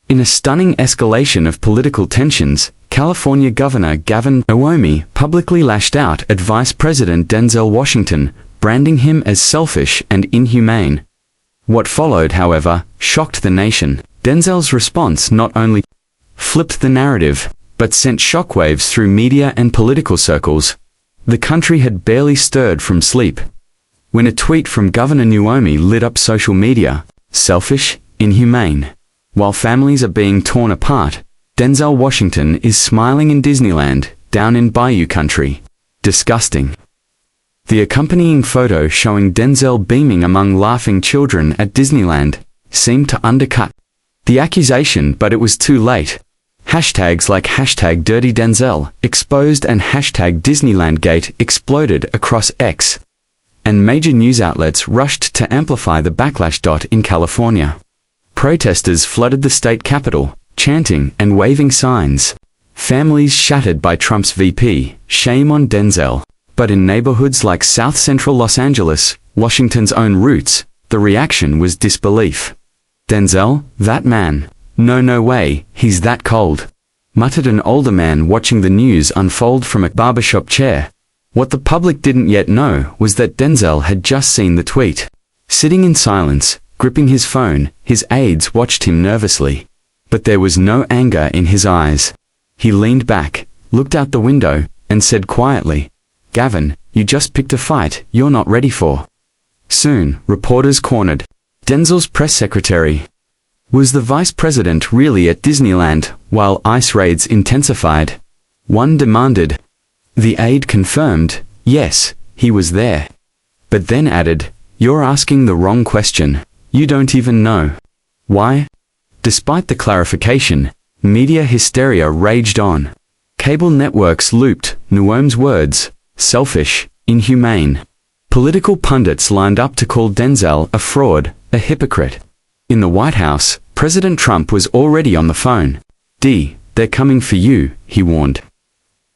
In a stunning escalation of political tensions, California Governor Gavin Newsom publicly lashed out at Vice President Denzel Washington, branding him as selfish and inhumane. What followed, however, shocked the nation. Denzel's response not only flipped the narrative, but sent shockwaves through media and political circles. The country had barely stirred from sleep when a tweet from Governor Newsom lit up social media. Selfish, inhumane. While families are being torn apart, Denzel Washington is smiling in Disneyland, down in Bayou country. Disgusting. The accompanying photo showing Denzel beaming among laughing children at Disneyland seemed to undercut the accusation, but it was too late. Hashtags like #DirtyDenzel exposed and #DisneylandGate exploded across X, and major news outlets rushed to amplify the backlash. In California, protesters flooded the state capitol, chanting and waving signs. Families shattered by Trump's VP, shame on Denzel. But in neighborhoods like South Central Los Angeles, Washington's own roots, the reaction was disbelief. Denzel, that man? No way, he's that cold, muttered an older man watching the news unfold from a barbershop chair. What the public didn't yet know was that Denzel had just seen the tweet. Sitting in silence, gripping his phone, his aides watched him nervously. But there was no anger in his eyes. He leaned back, looked out the window, and said quietly, "Gavin, you just picked a fight you're not ready for." Soon, reporters cornered Denzel's press secretary. Was the vice president really at Disneyland while ICE raids intensified? One demanded. The aide confirmed, yes, he was there. But then added, "You're asking the wrong question. You don't even know." Why? Despite the clarification, media hysteria raged on. Cable networks looped Newsom's words, selfish, inhumane. Political pundits lined up to call Denzel a fraud, a hypocrite. In the White House, President Trump was already on the phone. They're coming for you, he warned.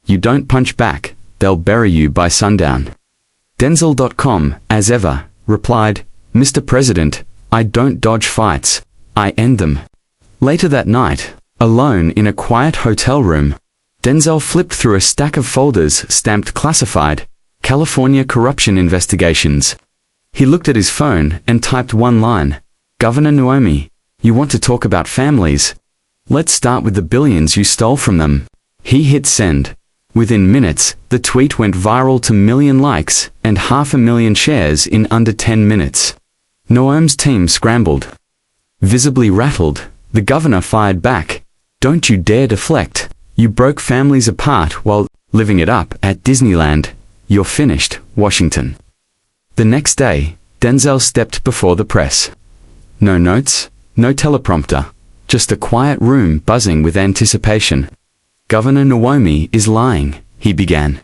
You don't punch back, they'll bury you by sundown. Denzel.com, as ever, replied, "Mr. President, I don't dodge fights, I end them." Later that night, alone in a quiet hotel room, Denzel flipped through a stack of folders stamped classified, California corruption investigations. He looked at his phone and typed one line, "Governor Newsom, you want to talk about families? Let's start with the billions you stole from them." He hit send. Within minutes, the tweet went viral to million likes and 500,000 shares in under 10 minutes. Newsom's team scrambled. Visibly rattled, the governor fired back. "Don't you dare deflect. You broke families apart while living it up at Disneyland. You're finished, Washington." The next day, Denzel stepped before the press. No notes, no teleprompter, just a quiet room buzzing with anticipation. "Governor Newsom is lying," he began.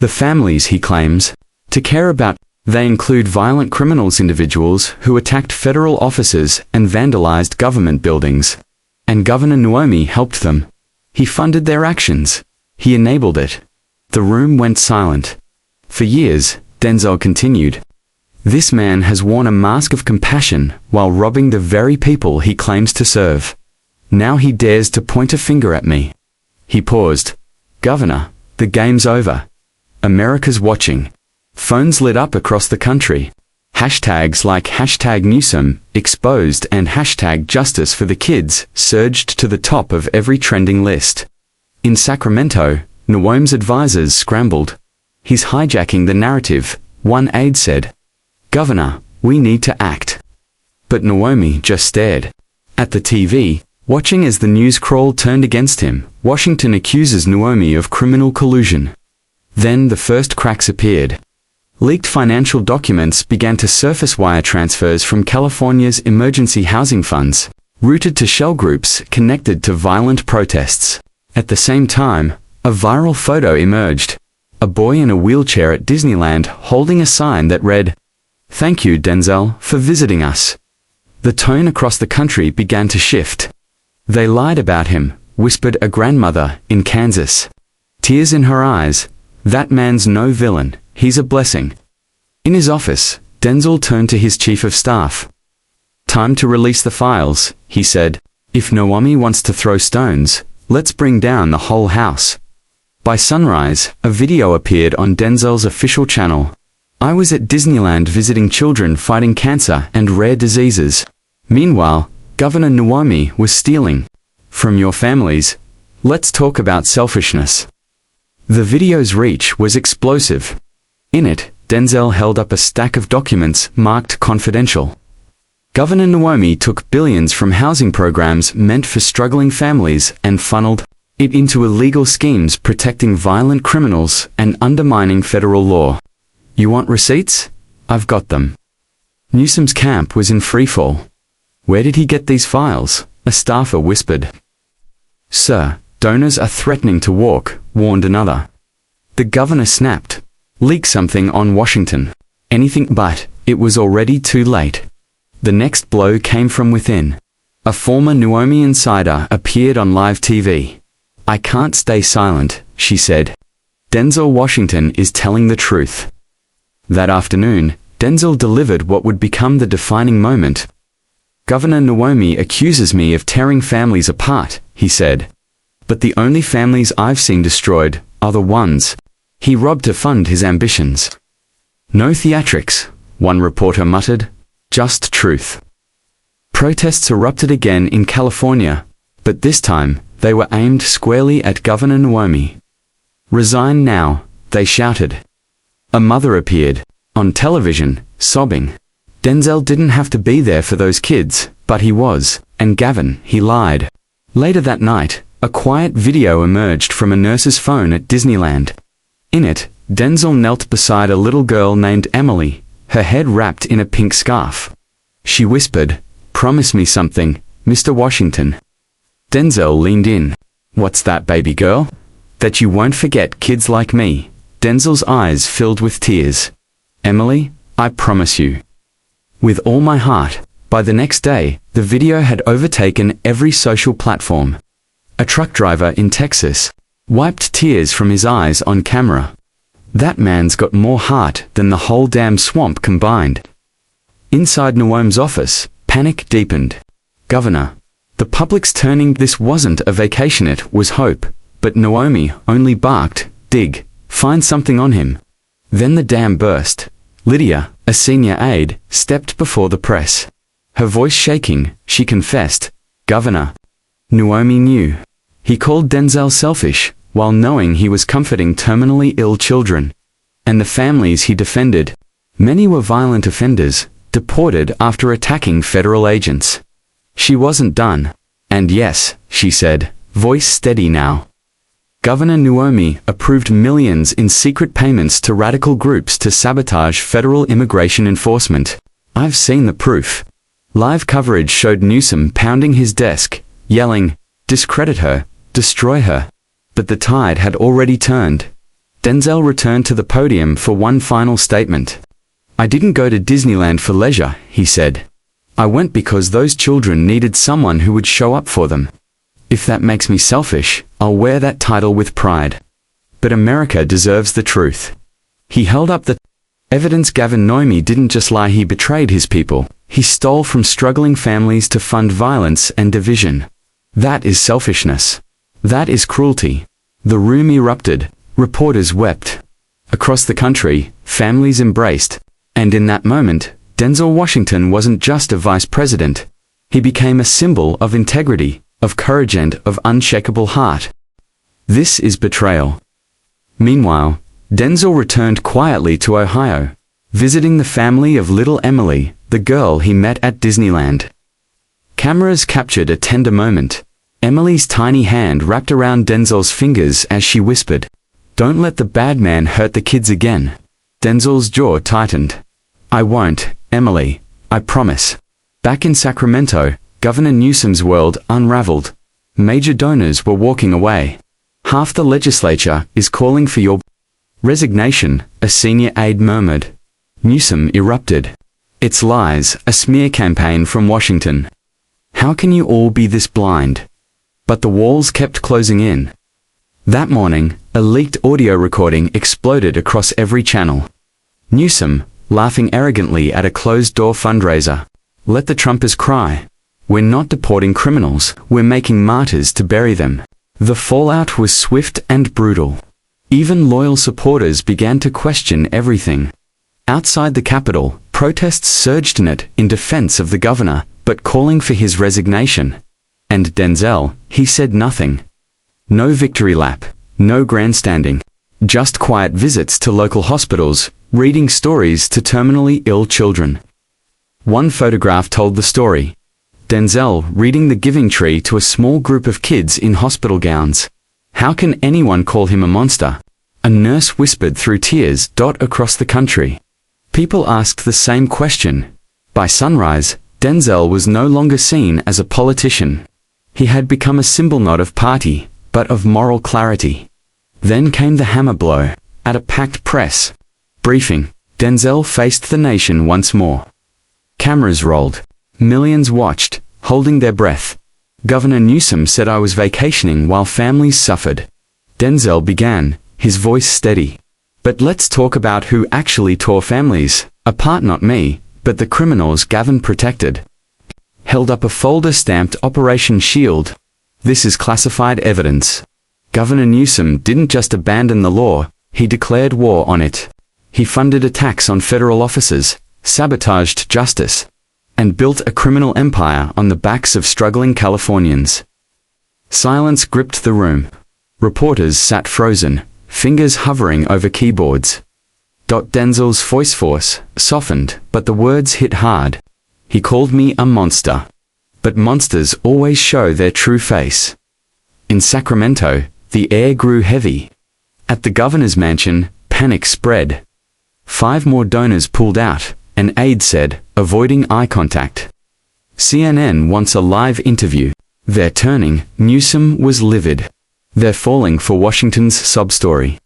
"The families he claims to care about, they include violent criminals, individuals who attacked federal offices and vandalized government buildings. And Governor Newsom helped them. He funded their actions. He enabled it." The room went silent. "For years," Denzel continued, "this man has worn a mask of compassion while robbing the very people he claims to serve. Now he dares to point a finger at me." He paused. "Governor, the game's over. America's watching." Phones lit up across the country. Hashtags like #Newsom, exposed, and #Justice for the Kids surged to the top of every trending list. In Sacramento, Newsom's advisors scrambled. "He's hijacking the narrative," one aide said. "Governor, we need to act." But Newsom just stared at the TV, watching as the news crawl turned against him. Washington accuses Newsom of criminal collusion. Then the first cracks appeared. Leaked financial documents began to surface. Wire transfers from California's emergency housing funds, routed to shell groups connected to violent protests. At the same time, a viral photo emerged. A boy in a wheelchair at Disneyland holding a sign that read, "Thank you, Denzel, for visiting us." The tone across the country began to shift. "They lied about him," whispered a grandmother in Kansas. Tears in her eyes. "That man's no villain, he's a blessing." In his office, Denzel turned to his chief of staff. "Time to release the files," he said. If Naomi wants to throw stones, let's bring down the whole house. By sunrise, a video appeared on Denzel's official channel. I was at Disneyland visiting children fighting cancer and rare diseases. Meanwhile, Governor Naomi was stealing from your families. Let's talk about selfishness. The video's reach was explosive. In it, Denzel held up a stack of documents marked confidential. Governor Naomi took billions from housing programs meant for struggling families and funneled it into illegal schemes protecting violent criminals and undermining federal law. You want receipts? I've got them. Newsom's camp was in freefall. Where did he get these files? A staffer whispered. Sir, donors are threatening to walk, warned another. The governor snapped. Leak something on Washington. Anything but. It was already too late. The next blow came from within. A former Naomi insider appeared on live TV. I can't stay silent, she said. Denzel Washington is telling the truth. That afternoon, Denzel delivered what would become the defining moment. Governor Naomi accuses me of tearing families apart, he said. But the only families I've seen destroyed are the ones he robbed to fund his ambitions. No theatrics, one reporter muttered. Just truth. Protests erupted again in California, but this time they were aimed squarely at Governor Naomi. Resign now, they shouted. A mother appeared on television, sobbing. Denzel didn't have to be there for those kids, but he was, and Gavin, he lied. Later that night, a quiet video emerged from a nurse's phone at Disneyland. In it, Denzel knelt beside a little girl named Emily, her head wrapped in a pink scarf. She whispered, "Promise me something, Mr. Washington." Denzel leaned in. "What's that, baby girl?" "That you won't forget kids like me." Denzel's eyes filled with tears. "Emily, I promise you." With all my heart. By the next day, the video had overtaken every social platform. A truck driver in Texas wiped tears from his eyes on camera. That man's got more heart than the whole damn swamp combined. Inside Naomi's office, panic deepened. Governor, the public's turning. This wasn't a vacation, it was hope. But Naomi only barked, "Dig, find something on him." Then the dam burst. Lydia, a senior aide, stepped before the press. Her voice shaking, she confessed, "Governor, Naomi knew. He called Denzel selfish, while knowing he was comforting terminally ill children. And the families he defended. Many were violent offenders, deported after attacking federal agents." She wasn't done. "And yes," she said, voice steady now. Governor Naomi approved millions in secret payments to radical groups to sabotage federal immigration enforcement. I've seen the proof. Live coverage showed Newsom pounding his desk, yelling, "Discredit her, destroy her." But the tide had already turned. Denzel returned to the podium for one final statement. "I didn't go to Disneyland for leisure," he said. "I went because those children needed someone who would show up for them. If that makes me selfish, I'll wear that title with pride. But America deserves the truth." He held up the evidence. Gavin Newsom didn't just lie, he betrayed his people. He stole from struggling families to fund violence and division. That is selfishness. That is cruelty. The room erupted. Reporters wept. Across the country, families embraced. And in that moment, Denzel Washington wasn't just a vice president. He became a symbol of integrity, of courage and of unshakable heart. This is betrayal. Meanwhile, Denzel returned quietly to Ohio, visiting the family of little Emily, the girl he met at Disneyland. Cameras captured a tender moment. Emily's tiny hand wrapped around Denzel's fingers as she whispered, "Don't let the bad man hurt the kids again." Denzel's jaw tightened. "I won't, Emily, I promise." Back in Sacramento, Governor Newsom's world unraveled. Major donors were walking away. "Half the legislature is calling for your resignation," a senior aide murmured. Newsom erupted. "It's lies, a smear campaign from Washington. How can you all be this blind?" But the walls kept closing in. That morning, a leaked audio recording exploded across every channel. Newsom, laughing arrogantly at a closed-door fundraiser. "Let the Trumpers cry. We're not deporting criminals, we're making martyrs to bury them. The fallout was swift and brutal. Even loyal supporters began to question everything. Outside the Capitol, protests surged in it in defense of the governor, but calling for his resignation. And Denzel, he said nothing. No victory lap, no grandstanding. Just quiet visits to local hospitals, reading stories to terminally ill children. One photograph told the story. Denzel reading The Giving Tree to a small group of kids in hospital gowns. How can anyone call him a monster? A nurse whispered through tears. Across the country. People asked the same question. By sunrise, Denzel was no longer seen as a politician. He had become a symbol not of party, but of moral clarity. Then came the hammer blow. At a packed press briefing, Denzel faced the nation once more. Cameras rolled. Millions watched, holding their breath. Governor Newsom said I was vacationing while families suffered. Denzel began, his voice steady. But let's talk about who actually tore families apart, not me, but the criminals Gavin protected. Held up a folder stamped Operation Shield. This is classified evidence. Governor Newsom didn't just abandon the law, he declared war on it. He funded attacks on federal officers, sabotaged justice, and built a criminal empire on the backs of struggling Californians. Silence gripped the room. Reporters sat frozen, fingers hovering over keyboards. Denzel's voice force softened, but the words hit hard. He called me a monster. But monsters always show their true face. In Sacramento, the air grew heavy. At the governor's mansion, panic spread. 5 more donors pulled out, an aide said, avoiding eye contact. CNN wants a live interview. They're turning. Newsom was livid. They're falling for Washington's sob story.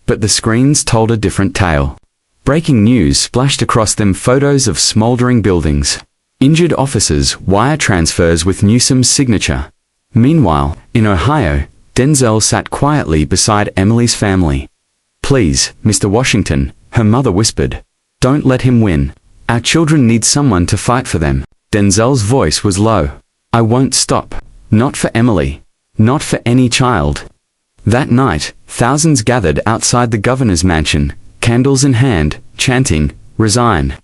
But the screens told a different tale. Breaking news splashed across them, photos of smoldering buildings. Injured officers, wire transfers with Newsom's signature. Meanwhile, in Ohio, Denzel sat quietly beside Emily's family. Please, Mr. Washington, her mother whispered. Don't let him win. Our children need someone to fight for them. Denzel's voice was low. I won't stop. Not for Emily. Not for any child. That night, thousands gathered outside the governor's mansion, candles in hand, chanting, resign.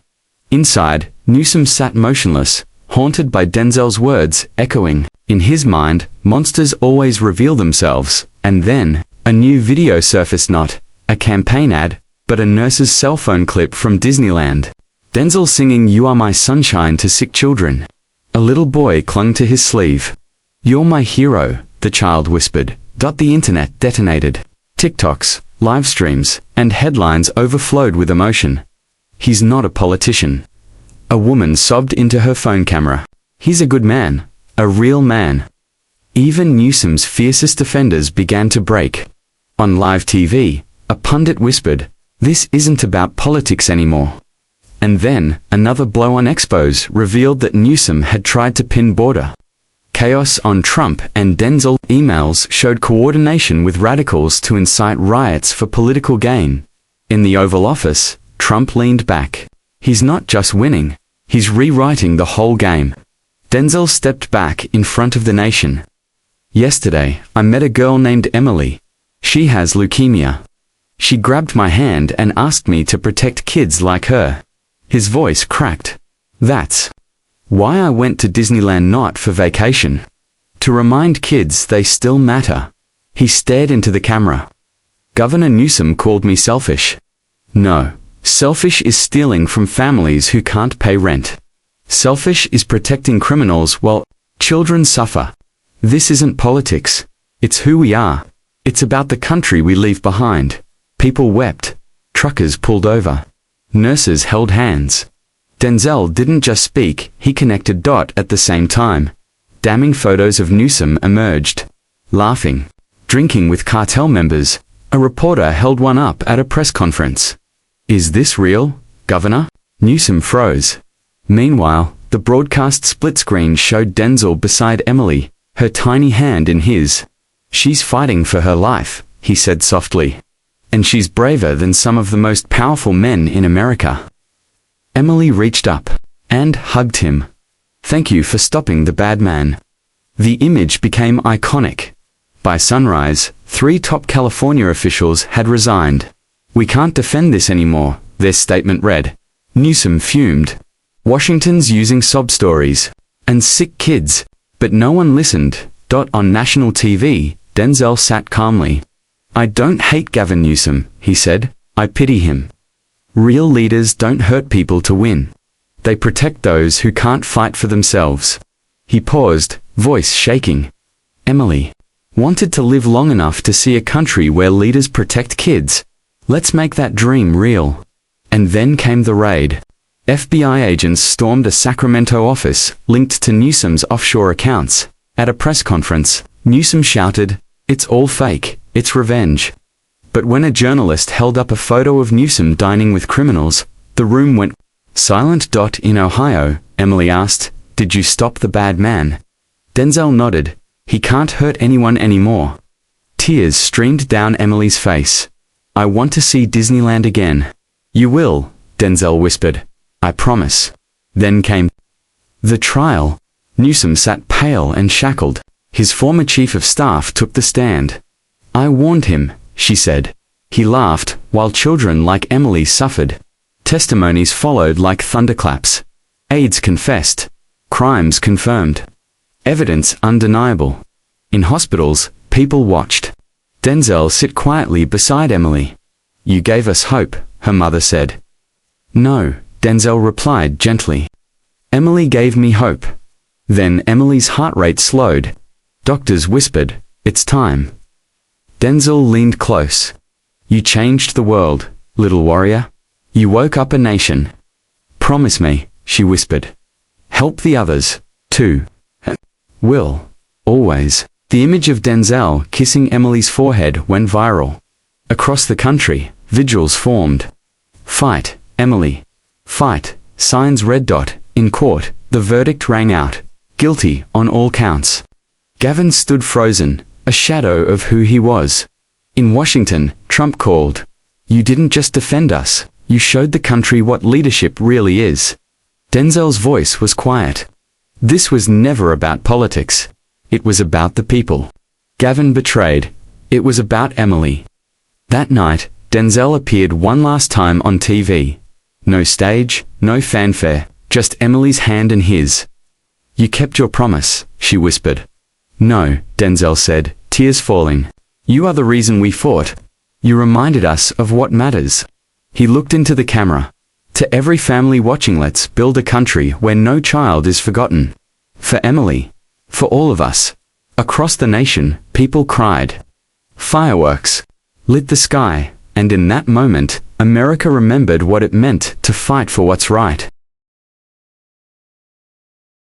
Inside, Newsom sat motionless, haunted by Denzel's words, echoing. In his mind, monsters always reveal themselves, and then, a new video surfaced, not a campaign ad, but a nurse's cell phone clip from Disneyland. Denzel singing You Are My Sunshine to sick children. A little boy clung to his sleeve. You're my hero, the child whispered. The internet detonated. TikToks, live streams, and headlines overflowed with emotion. He's not a politician. A woman sobbed into her phone camera. He's a good man. A real man. Even Newsom's fiercest defenders began to break. On live TV, a pundit whispered, this isn't about politics anymore. And then, another blow on Expos revealed that Newsom had tried to pin border chaos on Trump, and Denzel emails showed coordination with radicals to incite riots for political gain. In the Oval Office, Trump leaned back. He's not just winning, he's rewriting the whole game. Denzel stepped back in front of the nation. Yesterday, I met a girl named Emily. She has leukemia. She grabbed my hand and asked me to protect kids like her. His voice cracked. That's why I went to Disneyland, not for vacation. To remind kids they still matter. He stared into the camera. Governor Newsom called me selfish. No, selfish is stealing from families who can't pay rent. Selfish is protecting criminals while children suffer. This isn't politics. It's who we are. It's about the country we leave behind. People wept. Truckers pulled over. Nurses held hands. Denzel didn't just speak, he connected. At the same time, damning photos of Newsom emerged. Laughing, drinking with cartel members, a reporter held one up at a press conference. Is this real, Governor? Newsom froze. Meanwhile, the broadcast split screen showed Denzel beside Emily, her tiny hand in his. She's fighting for her life, he said softly. And she's braver than some of the most powerful men in America. Emily reached up and hugged him. Thank you for stopping the bad man." The image became iconic. By sunrise, 3 top California officials had resigned. "We can't defend this anymore," their statement read. Newsom fumed. Washington's using sob stories. And sick kids. But no one listened. On national TV, Denzel sat calmly. "I don't hate Gavin Newsom," he said. "I pity him. Real leaders don't hurt people to win. They protect those who can't fight for themselves." He paused, voice shaking. "Emily wanted to live long enough to see a country where leaders protect kids. Let's make that dream real." And then came the raid. FBI agents stormed a Sacramento office linked to Newsom's offshore accounts. At a press conference, Newsom shouted, "It's all fake, it's revenge." But when a journalist held up a photo of Newsom dining with criminals, the room went silent. In Ohio, Emily asked, "Did you stop the bad man?" Denzel nodded. "He can't hurt anyone anymore." Tears streamed down Emily's face. "I want to see Disneyland again." "You will," Denzel whispered. "I promise." Then came the trial. Newsom sat pale and shackled. His former chief of staff took the stand. "I warned him," she said. He laughed, while children like Emily suffered. Testimonies followed like thunderclaps. Aides confessed. Crimes confirmed. Evidence undeniable. In hospitals, people watched. Denzel sit quietly beside Emily. "You gave us hope," her mother said. "No," Denzel replied gently. "Emily gave me hope." Then Emily's heart rate slowed. Doctors whispered, "It's time." Denzel leaned close. "You changed the world, little warrior. You woke up a nation. Promise me," she whispered. "Help the others, too." "Will. Always." The image of Denzel kissing Emily's forehead went viral. Across the country, vigils formed. "Fight, Emily. Fight." Signs red. In court, the verdict rang out. Guilty on all counts. Gavin stood frozen, a shadow of who he was. In Washington, Trump called, "You didn't just defend us, you showed the country what leadership really is." Denzel's voice was quiet. This was never about politics. It was about the people. Gavin betrayed. It was about Emily. That night, Denzel appeared one last time on TV. No stage, no fanfare, just Emily's hand in his. "You kept your promise," she whispered. "No," Denzel said, tears falling. "You are the reason we fought. You reminded us of what matters." He looked into the camera. "To every family watching, let's build a country where no child is forgotten. For Emily. For all of us." Across the nation, people cried. Fireworks lit the sky, and in that moment, America remembered what it meant to fight for what's right.